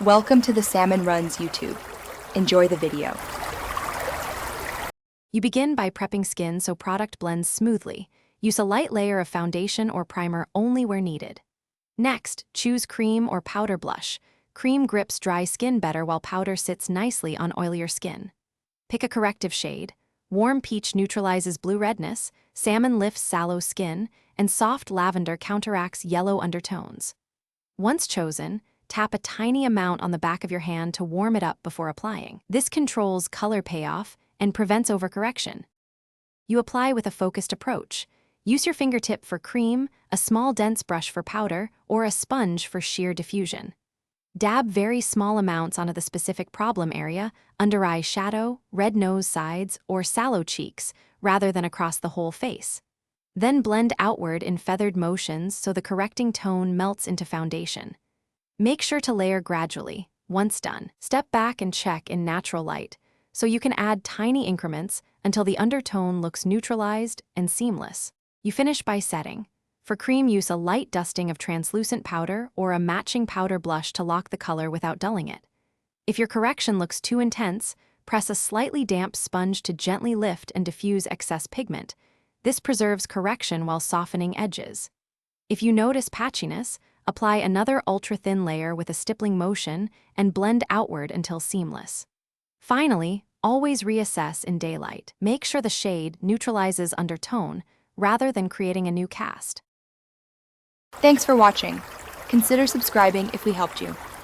Welcome to the Salmon Runs YouTube. Enjoy the video. You begin by prepping skin so product blends smoothly. Use a light layer of foundation or primer only where needed. Next, choose cream or powder blush. Cream grips dry skin better while powder sits nicely on oilier skin. Pick a corrective shade. Warm peach neutralizes blue redness, salmon lifts sallow skin, and soft lavender counteracts yellow undertones. Once chosen, tap a tiny amount on the back of your hand to warm it up before applying. This controls color payoff and prevents overcorrection. You apply with a focused approach. Use your fingertip for cream, a small dense brush for powder, or a sponge for sheer diffusion. Dab very small amounts onto the specific problem area, under eye shadow, red nose sides, or sallow cheeks, rather than across the whole face. Then blend outward in feathered motions so the correcting tone melts into foundation. Make sure to layer gradually. Once done, step back and check in natural light, so you can add tiny increments until the undertone looks neutralized and seamless. You finish by setting. For cream, use a light dusting of translucent powder or a matching powder blush to lock the color without dulling it. If your correction looks too intense, press a slightly damp sponge to gently lift and diffuse excess pigment. This preserves correction while softening edges. If you notice patchiness, apply another ultra-thin layer with a stippling motion and blend outward until seamless. Finally, always reassess in daylight. Make sure the shade neutralizes undertone rather than creating a new cast. Thanks for watching. Consider subscribing if we helped you.